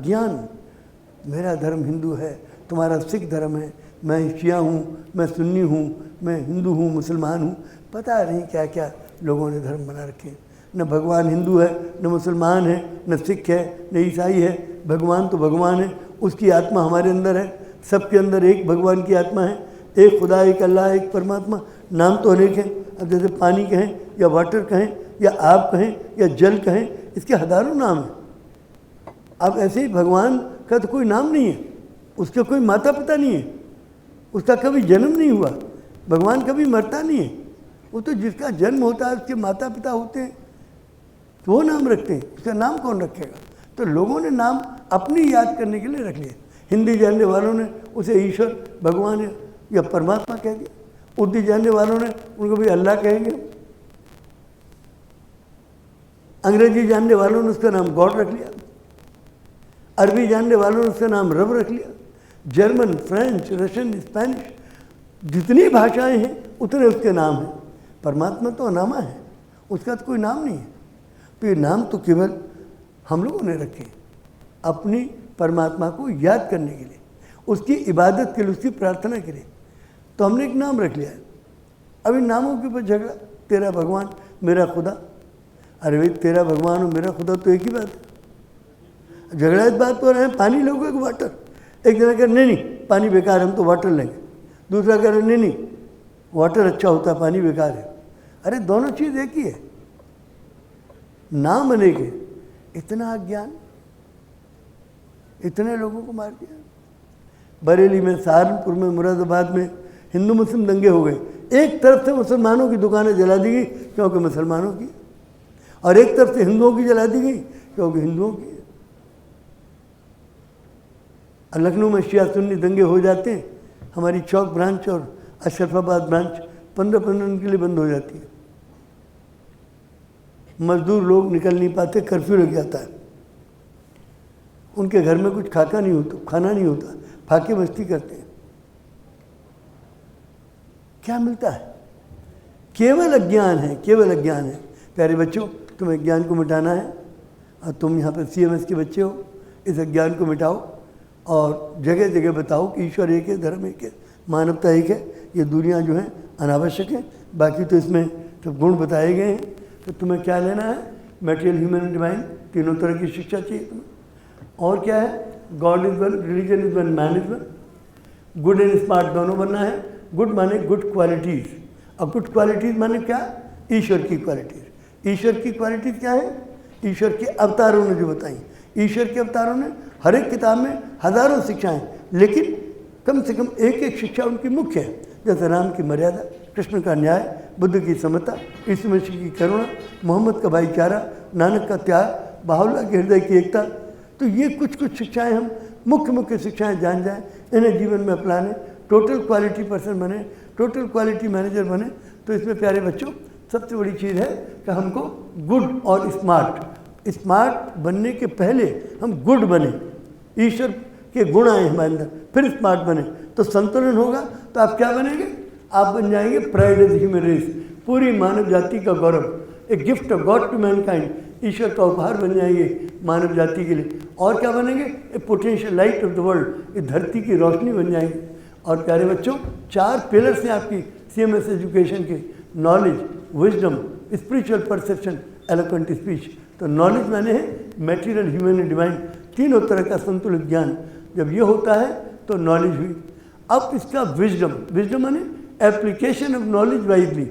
ज्ञान, मेरा धर्म हिंदू है, तुम्हारा सिख धर्म है, मैं शिया हूँ, मैं सुन्नी हूँ, मैं हिंदू हूँ, मुसलमान हूँ, पता नहीं क्या क्या लोगों ने धर्म बना रखे। न भगवान हिंदू है, न मुसलमान है, न सिख है, न ईसाई है। भगवान तो भगवान है, उसकी आत्मा हमारे अंदर है, सबके अंदर एक भगवान की आत्मा है, एक खुदा, एक अल्लाह, एक परमात्मा। नाम तो अनेक हैं। अब जैसे पानी कहें या वाटर कहें या आग कहें या जल कहें, इसके हज़ारों नाम हैं। अब ऐसे ही भगवान का तो कोई नाम नहीं है, उसके कोई माता पिता नहीं है, उसका कभी जन्म नहीं हुआ। भगवान कभी मरता नहीं है, वो तो जिसका जन्म होता है उसके माता पिता होते हैं, तो वो नाम रखते हैं, उसका नाम कौन रखेगा। तो लोगों ने नाम अपनी याद करने के लिए रख लिया। हिंदी जानने वालों ने उसे ईश्वर, भगवान या परमात्मा कह दिया, उर्दू जानने वालों ने उनको भी अल्लाह कहेंगे, अंग्रेजी जानने वालों ने उसका नाम गॉड रख लिया, अरबी जानने वालों ने उसका नाम रब रख लिया, जर्मन, फ्रेंच, रशियन, स्पेनिश, जितनी भाषाएं हैं उतने उसके नाम हैं। परमात्मा तो अनामा है, उसका तो कोई नाम नहीं है। तो ये नाम तो केवल हम लोगों ने रखे अपनी परमात्मा को याद करने के लिए, उसकी इबादत के लिए, उसकी प्रार्थना के लिए। तो हमने एक नाम रख लिया है। अब इन नामों के ऊपर झगड़ा, तेरा भगवान मेरा खुदा। अरे भाई, तेरा भगवान और मेरा खुदा तो एक ही बात है। झगड़ा इस बात पर है, पानी लोगे कि वाटर। एक जना कह नहीं नहीं पानी बेकार है, हम तो वाटर लेंगे। दूसरा कह रहे नहीं नहीं वाटर अच्छा होता है, पानी बेकार है। अरे दोनों चीज़ एक ही है, नाम अनेक है। इतना अज्ञान, इतने लोगों को मार दिया। बरेली में, सहारनपुर में, मुरादाबाद में हिंदू मुस्लिम दंगे हो गए। एक तरफ से मुसलमानों की दुकानें जला दी गई क्योंकि मुसलमानों की, और एक तरफ से हिंदुओं की जला दी गई क्योंकि हिंदुओं की। लखनऊ में शिया सुन्नी दंगे हो जाते हैं, हमारी चौक ब्रांच और अशरफाबाद ब्रांच 15-15 दिन के लिए बंद हो जाती है। मजदूर लोग निकल नहीं पाते, कर्फ्यू लग जाता है, उनके घर में कुछ खाना नहीं होता, फाके मस्ती करते हैं। क्या मिलता है? केवल अज्ञान है, केवल अज्ञान है। प्यारे बच्चों, तुम्हें अज्ञान को मिटाना है और तुम यहाँ पर CMS के बच्चे हो। इस अज्ञान को मिटाओ और जगह जगह बताओ कि ईश्वर एक है, धर्म एक है, मानवता एक है। ये दुनिया जो है अनावश्यक है, बाकी तो इसमें सब गुण बताए गए हैं। तो तुम्हें क्या लेना है? मटेरियल, ह्यूमन एंड डिवाइन, तीनों तरह की शिक्षा चाहिए तुम्हें। और क्या है? God is one, religion is one, man is one. Good and smart दोनों बनना है। गुड माने गुड क्वालिटीज़, और गुड क्वालिटीज़ माने क्या? ईश्वर की क्वालिटीज़। ईश्वर की क्वालिटीज़ क्या है? ईश्वर के अवतारों ने जो बताई। ईश्वर के अवतारों ने हर एक किताब में हज़ारों शिक्षाएं, लेकिन कम से कम एक एक शिक्षा उनकी मुख्य है। जैसे राम की मर्यादा, कृष्ण का न्याय, बुद्ध की समता, यीशु मसीह की करुणा, मोहम्मद का भाईचारा, नानक का त्याग, बाहुल्लाह के हृदय की एकता। तो ये कुछ शिक्षाएं हम मुख्य शिक्षाएं जान जाएं, इन्हें जीवन में अपना लें, टोटल क्वालिटी पर्सन बने, टोटल क्वालिटी मैनेजर बने। तो इसमें प्यारे बच्चों सबसे बड़ी चीज़ है कि हमको गुड और स्मार्ट बनने के पहले हम गुड बने, ईश्वर के गुण आए हमारे अंदर, फिर स्मार्ट बने तो संतुलन होगा। तो आप क्या बनेंगे? आप बन जाएंगे प्राइड ऑफ ह्यूमन रेस, पूरी मानव जाति का गौरव, a gift of God to mankind, ईश्वर का उपहार बन जाएंगे मानव जाति के लिए। और क्या बनेंगे? A potential light of the world, ये धरती की रोशनी बन जाएंगे। और प्यारे बच्चों 4 पिलर्स हैं आपकी CMS एजुकेशन के, knowledge, wisdom, spiritual perception, eloquent speech. तो नॉलेज माने है मटेरियल, ह्यूमन एंड डिवाइन, तीनों तरह का संतुलित ज्ञान। जब ये होता है तो नॉलेज हुई। अब इसका विजडम माने एप्लीकेशन ऑफ नॉलेज वाइजली।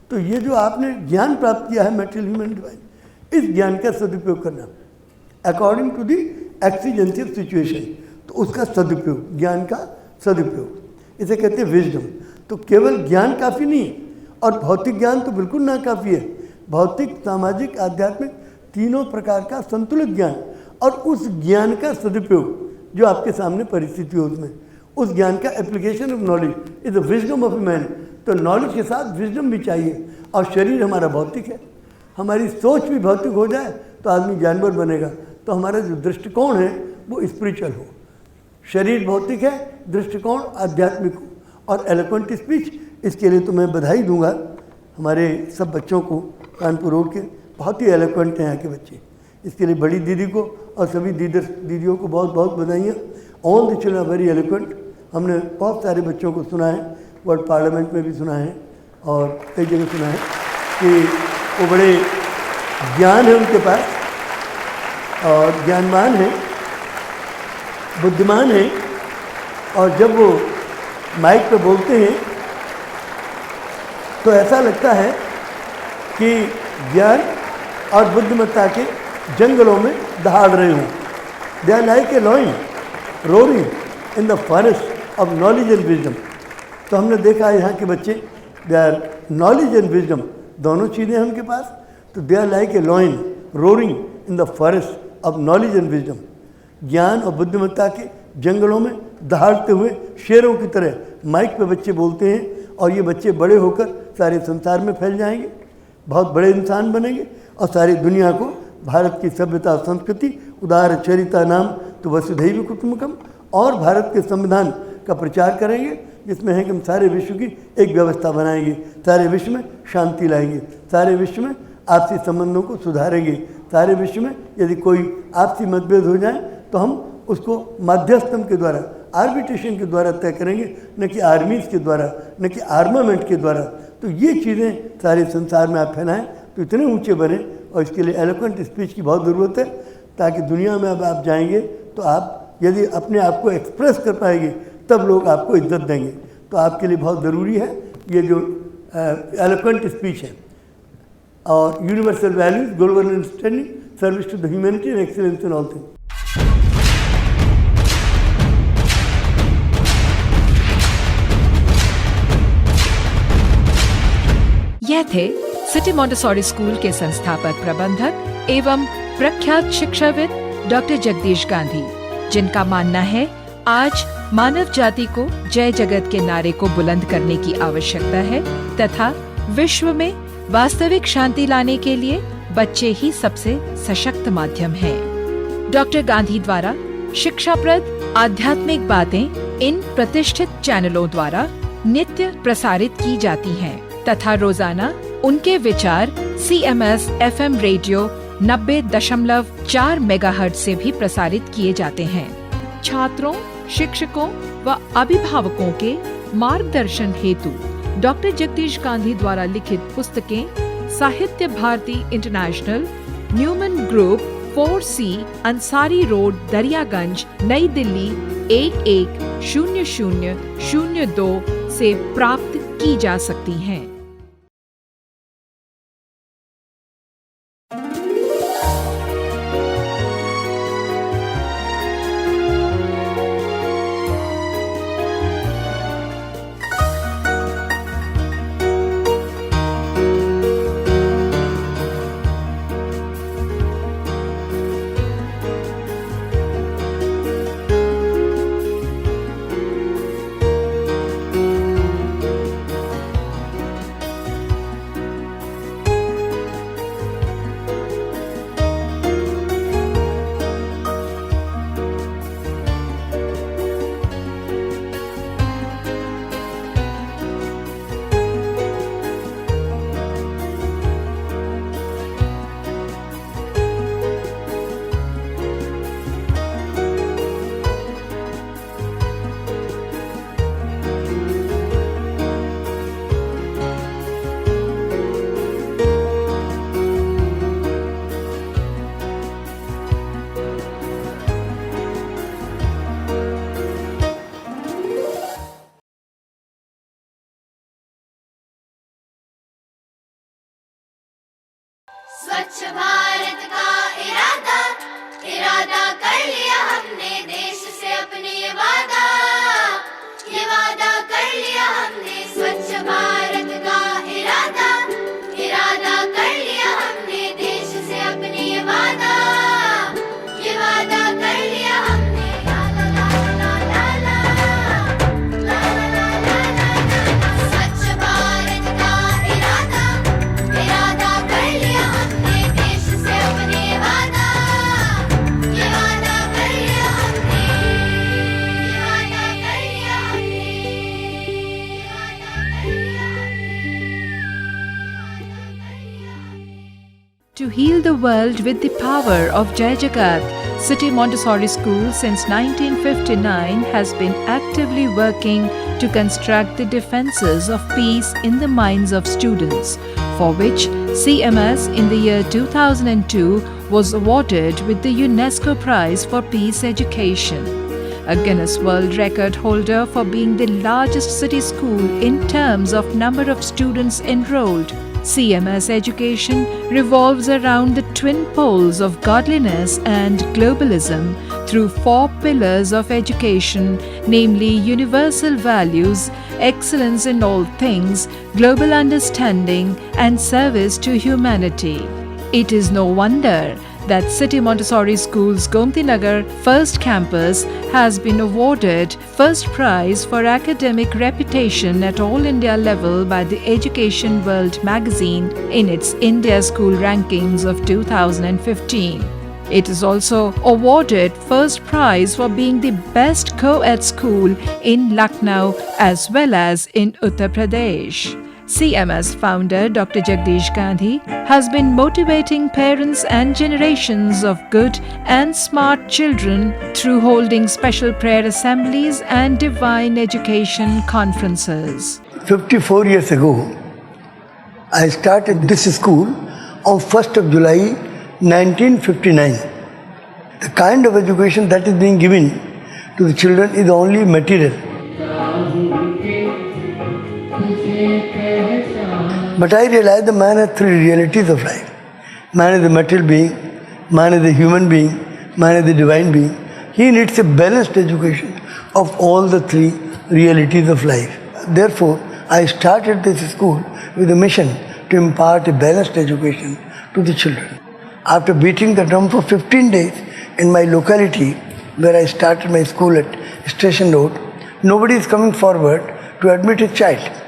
तो ये जो आपने ज्ञान प्राप्त किया है मटेरियल, ह्यूमन, डिवाइन, इस ज्ञान का सदुपयोग करना according to the exigency of situation. तो उसका सदुपयोग, ज्ञान का सदुपयोग, इसे कहते हैं विजडम। तो केवल ज्ञान काफ़ी नहीं है, और भौतिक ज्ञान तो बिल्कुल ना काफ़ी है। भौतिक, सामाजिक, आध्यात्मिक, तीनों प्रकार का संतुलित ज्ञान, और उस ज्ञान का सदुपयोग जो आपके सामने परिस्थिति हो, उसमें उस ज्ञान का application of knowledge is the wisdom of man. तो नॉलेज के साथ विजडम भी चाहिए। और शरीर हमारा भौतिक है, हमारी सोच भी भौतिक हो जाए तो आदमी जानवर बनेगा। तो हमारा जो दृष्टिकोण है वो स्पिरिचुअल हो। शरीर भौतिक है, दृष्टिकोण आध्यात्मिक हो। और एलोक्वेंट स्पीच, इसके लिए तो मैं बधाई दूंगा हमारे सब बच्चों को, कानपुर रोड के बहुत ही एलोक्वेंट हैं यहाँ के बच्चे। इसके लिए बड़ी दीदी को और सभी दीदियों को बहुत बहुत बधाइयाँ। All the children are very eloquent. हमने बहुत सारे बच्चों को सुना है, वर्ल्ड पार्लियामेंट में भी सुना है और कई जगह सुना है कि वो बड़े ज्ञान है उनके पास और ज्ञानवान है, बुद्धिमान है, और जब वो माइक पे बोलते हैं तो ऐसा लगता है कि ज्ञान और बुद्धिमत्ता के जंगलों में दहाड़ रहे हों। They are like a lion roaring in the forest of knowledge and wisdom. तो हमने देखा यहाँ के बच्चे, they are knowledge and wisdom, दोनों चीज़ें हैं उनके पास। तो they are like a lion roaring in the forest of knowledge and wisdom. ज्ञान और बुद्धिमत्ता के जंगलों में दहाड़ते हुए शेरों की तरह माइक पे बच्चे बोलते हैं, और ये बच्चे बड़े होकर सारे संसार में फैल जाएंगे, बहुत बड़े इंसान बनेंगे और सारी दुनिया को भारत की सभ्यता और संस्कृति, उदार चरिता नाम तो वसुधैव कुटुंबकम, और भारत के संविधान का प्रचार करेंगे, जिसमें है कि हम सारे विश्व की एक व्यवस्था बनाएंगे, सारे विश्व में शांति लाएंगे, सारे विश्व में आपसी संबंधों को सुधारेंगे, सारे विश्व में यदि कोई आपसी मतभेद हो जाए तो हम उसको मध्यस्थम के द्वारा, आर्बिट्रेशन के द्वारा तय करेंगे, न कि आर्मीज़ के द्वारा, न कि आर्मामेंट के द्वारा। तो ये चीज़ें सारे संसार में आप फैलाएं तो इतने ऊंचे बने, और इसके लिए एलोक्वेंट स्पीच की बहुत ज़रूरत है, ताकि दुनिया में अब आप जाएंगे तो आप यदि अपने आप को एक्सप्रेस कर पाएंगे तब लोग आपको इज्जत देंगे। तो आपके लिए बहुत ज़रूरी है ये जो एलोक्वेंट स्पीच है। और universal values, global understanding, service to the humanity and excellence in all things. यह थे सिटी मॉन्टेसोरी स्कूल के संस्थापक प्रबंधक एवं प्रख्यात शिक्षाविद डॉक्टर जगदीश गांधी, जिनका मानना है आज मानव जाति को जय जगत के नारे को बुलंद करने की आवश्यकता है तथा विश्व में वास्तविक शांति लाने के लिए बच्चे ही सबसे सशक्त माध्यम हैं। डॉक्टर गांधी द्वारा शिक्षाप्रद आध्यात्मिक बातें इन प्रतिष्ठित चैनलों द्वारा नित्य प्रसारित की जाती हैं तथा रोजाना उनके विचार CMS FM रेडियो 90.4 मेगाहर्ट्ज से भी प्रसारित किए जाते हैं। छात्रों, शिक्षकों व अभिभावकों के मार्गदर्शन हेतु डॉक्टर जगदीश गांधी द्वारा लिखित पुस्तकें Sahitya Bharati international, Newman group, 4C, Ansari road, Daryaganj, New Delhi 110002 से प्राप्त की जा सकती हैं। स्वच्छ भारत का इरादा कर लिया हमने, देश से अपने ये वादा कर लिया हमने। स्वच्छ भारत का इरादा कर लिया हमने, देश से अपने ये वादा कर लिया हमने। ला ला ला ला ला ला ला ला ला ला ला। स्वच्छ भारत का इरादा कर लिया हमने, देश से अपने वादा कर लिया हमने। fill the world with the power of Jai Jagat, City Montessori School since 1959 has been actively working to construct the defences of peace in the minds of students, for which CMS in the year 2002 was awarded with the UNESCO Prize for Peace Education. A Guinness World Record holder for being the largest city school in terms of number of students enrolled. CMS education revolves around the twin poles of godliness and globalism through 4 pillars of education, namely universal values, excellence in all things, global understanding, and service to humanity. It is no wonder that City Montessori School's Gomti Nagar first campus has been awarded first prize for academic reputation at all India level by the Education World magazine in its India School Rankings of 2015. It is also awarded first prize for being the best co-ed school in Lucknow as well as in Uttar Pradesh. CMS founder Dr. Jagdish Gandhi has been motivating parents and generations of good and smart children through holding special prayer assemblies and divine education conferences. 54 years ago, I started this school on 1st of July 1959. The kind of education that is being given to the children is only material. But I realized the man has 3 realities of life. Man is a material being, man is a human being, man is a divine being. He needs a balanced education of all the 3 realities of life. Therefore, I started this school with a mission to impart a balanced education to the children. After beating the drum for 15 days in my locality where I started my school at Station Road, nobody is coming forward to admit a child.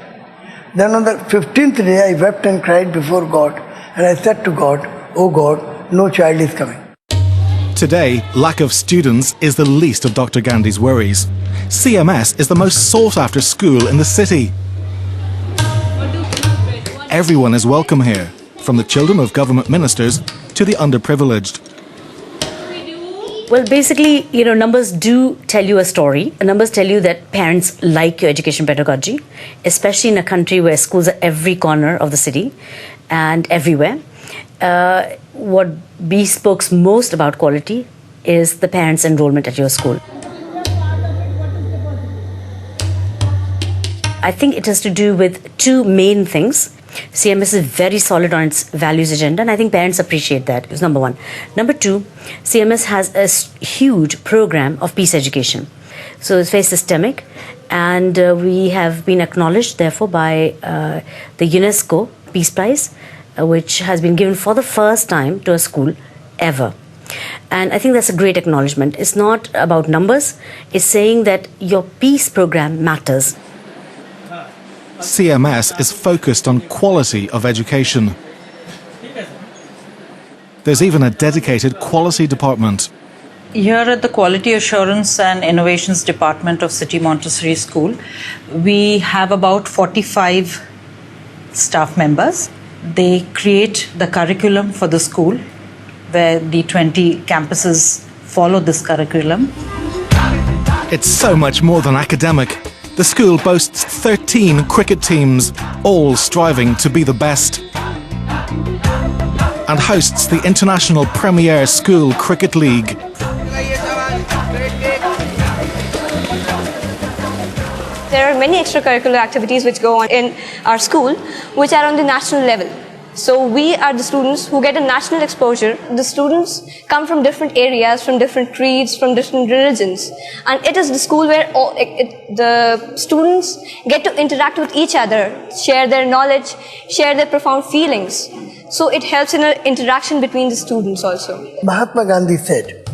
Then on the 15th day, I wept and cried before God, and I said to God, "Oh God, no child is coming." Today, lack of students is the least of Dr. Gandhi's worries. CMS is the most sought-after school in the city. Everyone is welcome here, from the children of government ministers to the underprivileged. Well, basically, numbers do tell you a story. Numbers tell you that parents like your education pedagogy, especially in a country where schools are every corner of the city and everywhere. What bespeaks most about quality is the parents' enrollment at your school. I think it has to do with 2 main things. CMS is very solid on its values agenda, and I think parents appreciate that. It's number 1. Number 2, CMS has a huge program of peace education. So it's very systemic, and we have been acknowledged, therefore, by the UNESCO Peace Prize, which has been given for the first time to a school ever. And I think that's a great acknowledgement. It's not about numbers, it's saying that your peace program matters. CMS is focused on quality of education. There's even a dedicated quality department. Here at the Quality Assurance and Innovations Department of City Montessori School, we have about 45 staff members. They create the curriculum for the school, where the 20 campuses follow this curriculum. It's so much more than academic. The school boasts 13 cricket teams, all striving to be the best, and hosts the International Premier School Cricket League. There are many extracurricular activities which go on in our school which are on the national level. So we are the students who get a national exposure. The students come from different areas, from different creeds, from different religions. And it is the school where the students get to interact with each other, share their knowledge, share their profound feelings. So it helps in an interaction between the students also. Mahatma Gandhi said,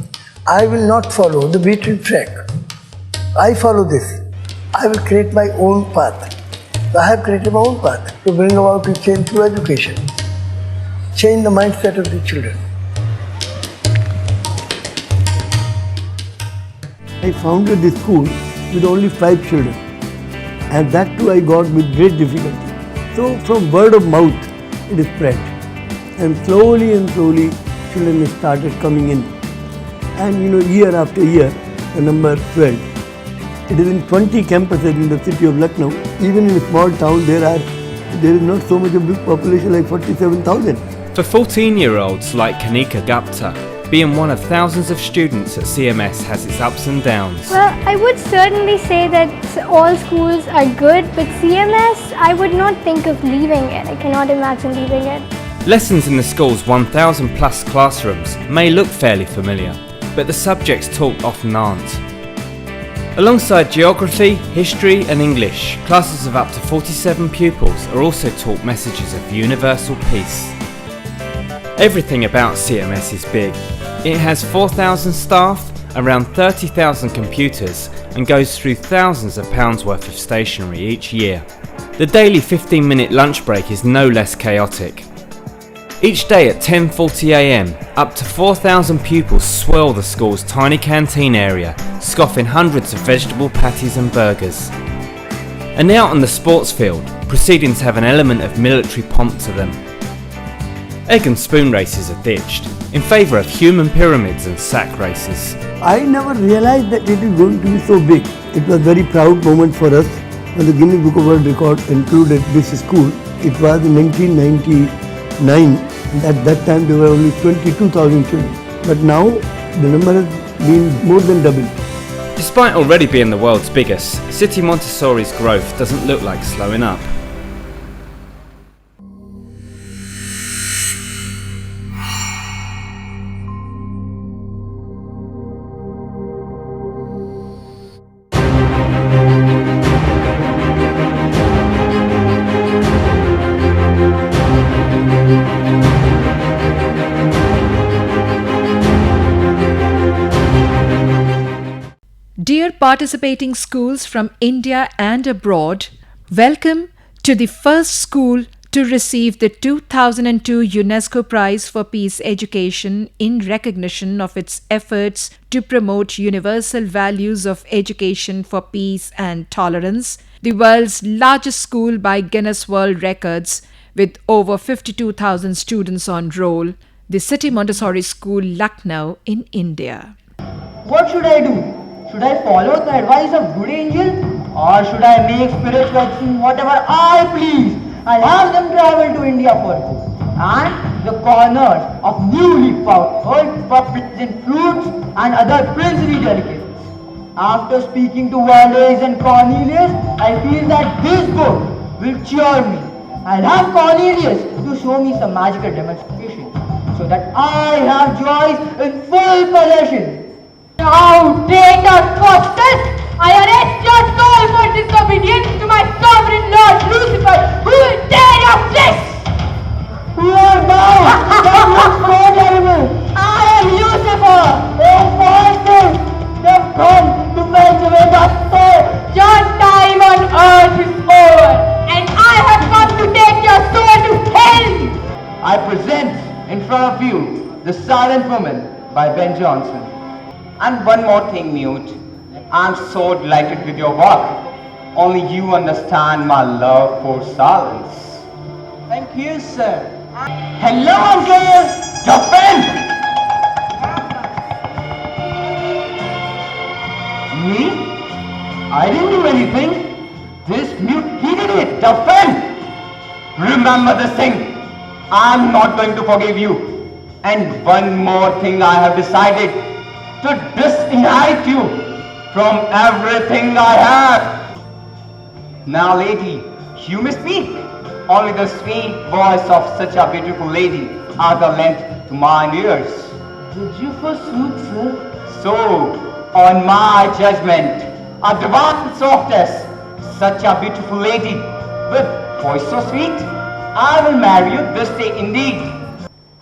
"I will not follow the beaten track. I follow this. I will create my own path." So I have created my own path to bring about a change through education, change the mindset of the children. I founded this school with only 5 children, and that too I got with great difficulty. So from word of mouth it is spread. And slowly children started coming in. And year after year, the number swelled. It is in 20 campuses in the city of Lucknow. Even in a small town, there is not so much a big population like 47,000. For 14-year-olds like Kanika Gupta, being one of thousands of students at CMS has its ups and downs. Well, I would certainly say that all schools are good, but CMS, I would not think of leaving it. I cannot imagine leaving it. Lessons in the school's 1,000 plus classrooms may look fairly familiar, but the subjects taught often aren't. Alongside geography, history and English, classes of up to 47 pupils are also taught messages of universal peace. Everything about CMS is big. It has 4,000 staff, around 30,000 computers and goes through thousands of pounds worth of stationery each year. The daily 15-minute lunch break is no less chaotic. Each day at 10:40 AM, up to 4,000 pupils swirl the school's tiny canteen area, scoffing hundreds of vegetable patties and burgers. And out on the sports field, proceedings have an element of military pomp to them. Egg and spoon races are ditched, in favour of human pyramids and sack races. I never realized that it is going to be so big. It was a very proud moment for us when the Guinness Book of World Records included this school. It was in 1999, and at that time there were only 22,000 children. But now the number has been more than double. Despite already being the world's biggest, City Montessori's growth doesn't look like slowing up. Dear participating schools from India and abroad, welcome to the first school to receive the 2002 UNESCO Prize for Peace Education in recognition of its efforts to promote universal values of education for peace and tolerance, the world's largest school by Guinness World Records with over 52,000 students on roll, the City Montessori School, Lucknow in India. What should I do? Should I follow the advice of good angel, or should I make spiritual action whatever I please and have them travel to India for good? And the corners of newly found earth for present fruits and other princely delicacies. After speaking to Wallace and Cornelius, I feel that this book will cheer me. I'll have Cornelius to show me some magical demonstration so that I have joys in full possession. Now, traitor Faustus, I arrest your soul for disobedience to my sovereign Lord Lucifer, who will tear your flesh! Who are thou? That looks so terrible! I am Lucifer! Oh, Faustus! They've come to fetch away my soul! Your time on earth is over, and I have come to take your soul to hell! I present in front of you The Silent Woman by Ben Jonson. And one more thing, Mute. I'm so delighted with your work. Only you understand my love for silence. Thank you, sir. Hello, Uncle! Defend! Me? I didn't do anything. This Mute, he did it. Defend! Remember this thing. I'm not going to forgive you. And one more thing I have decided. To disunite you from everything I have. Now, lady, you may speak. Only the sweet voice of such a beautiful lady are the length to mine ears. Did you forsooth, sir? So, on my judgment, a divine softness, such a beautiful lady with voice so sweet, I will marry you this day indeed.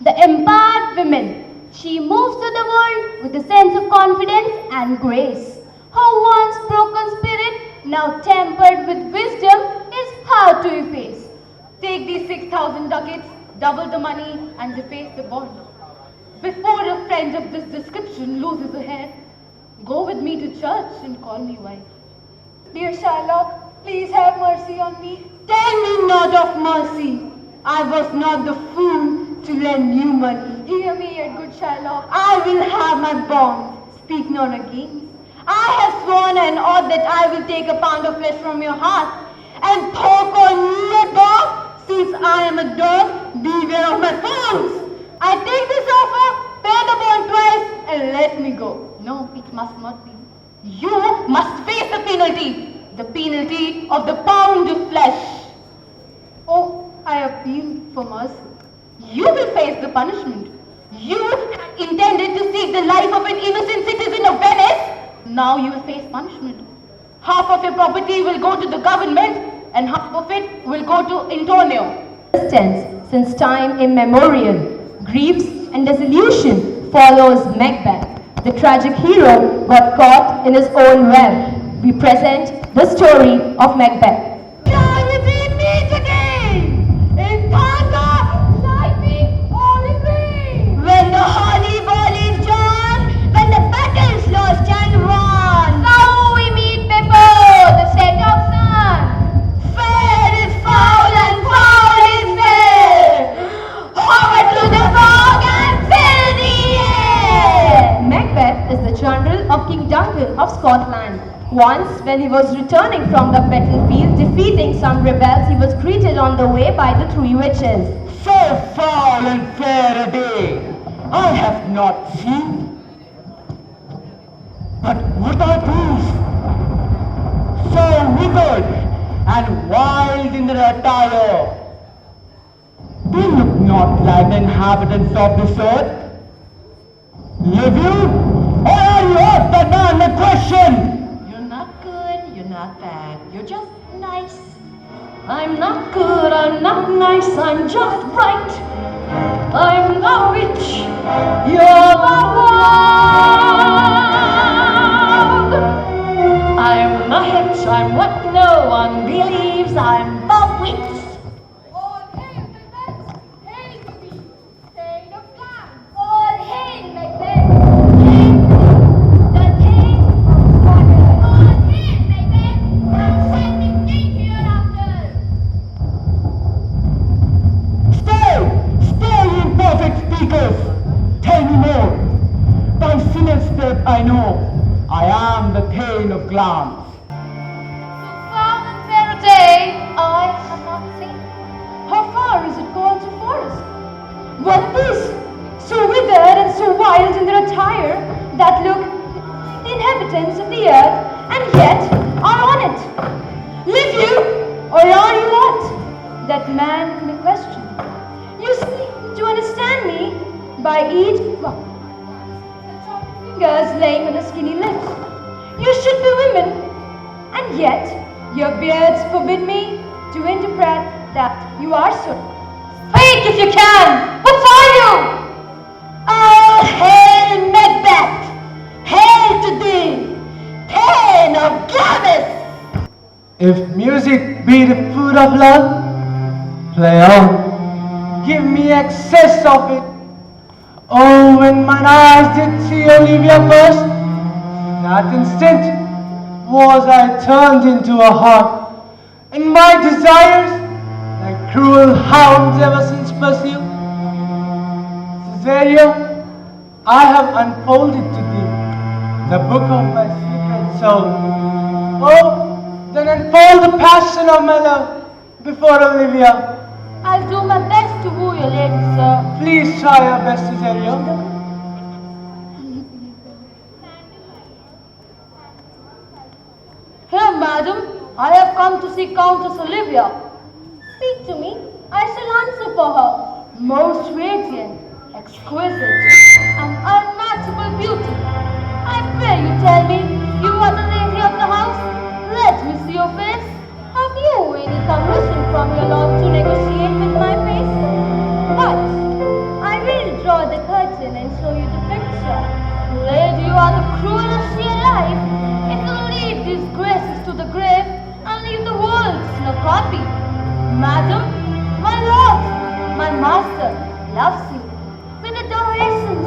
The empowered women. She moves through the world with a sense of confidence and grace. Her once broken spirit, now tempered with wisdom, is hard to efface. Take these 6,000 ducats, double the money, and deface the bond. Before a friend of this description loses a hair, go with me to church and call me wife. Dear Shylock, please have mercy on me. Tell me not of mercy. I was not the fool to lend you money. Hear me yet, good Shylock. I will have my bond. Speak not again. I have sworn an oath that I will take a pound of flesh from your heart and poke on you, a dog. Since I am a dog, beware of my foes. I take this offer, pay the bond twice, and let me go. No, it must not be. You must face the penalty of the pound of flesh. Oh, I appeal for mercy. You will face the punishment. You intended to seek the life of an innocent citizen of Venice. Now you will face punishment. Half of your property will go to the government and half of it will go to Antonio. Since time immemorial, griefs and disillusion follows Macbeth. The tragic hero got caught in his own web. We present the story of Macbeth. Shall we meet again in thunder, lightning, or in rain? When the holy ball is drawn, when the battle's lost and won. Now we meet before the set of sun. Fair is foul and foul is fair. Hover through the fog and fill the air. Macbeth is the general of King Duncan of Scotland. Once, when he was returning from the battlefield, defeating some rebels, he was greeted on the way by the three witches. So foul and fair a day I have not seen. But what I prove? So withered and wild in their attire. They look not like the inhabitants of this earth. Live you? Or are you of the man in question? You're not good, you're not bad, you're just nice. I'm not good, I'm not nice, I'm just right. I'm the witch, you're the wild. I'm the hitch, I'm what no one believes, I'm the witch. All hail Macbeth! Hail to thee, Thane of Glam! All hail Macbeth! Hail the king of water! All hail Macbeth! Thou shalt be king hereafter! Stay, imperfect speakers! Tell me more. By sinner's step I know I am the Thane of Glams. So far and fair a day I have not seen. How far is it called to forest? What is so withered and so wild in their attire that look the inhabitants of the earth and yet are on it? Live you or are you not? That man may question. You seem to understand me by each fingers laying on the skinny lips. You should be women, and yet your beards forbid me to interpret that you are so. Speak if you can! What are you? All hail Macbeth! Hail to thee, Thane of Glamis! If music be the food of love, play on, give me excess of it. Oh, when mine eyes did see Olivia first, that instant was I turned into a hawk, and my desires, like cruel hounds ever since pursue. Cesario, I have unfolded to thee the book of my secret soul. Oh, then unfold the passion of my love before Olivia. I'll do my best to woo your lady, sir. Please try your best, Cesario. Here, madam, I have come to see Countess Olivia. Speak to me, I shall answer for her. Most radiant, exquisite, and unmatchable beauty. I pray you tell me, you are the lady of the house. Let me see your face. Have you any commission from your lord to negotiate with my face? But I will draw the curtain and show you the picture. Lady, you are the cruelest she alive. It will lead these graces to the grave and leave the world in a copy. Madam, my lord, my master loves you with adoration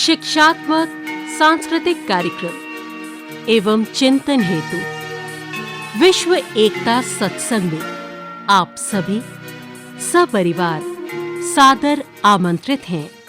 शिक्षात्मक सांस्कृतिक कार्यक्रम एवं चिंतन हेतु विश्व एकता सत्संग में आप सभी सपरिवार सादर आमंत्रित हैं।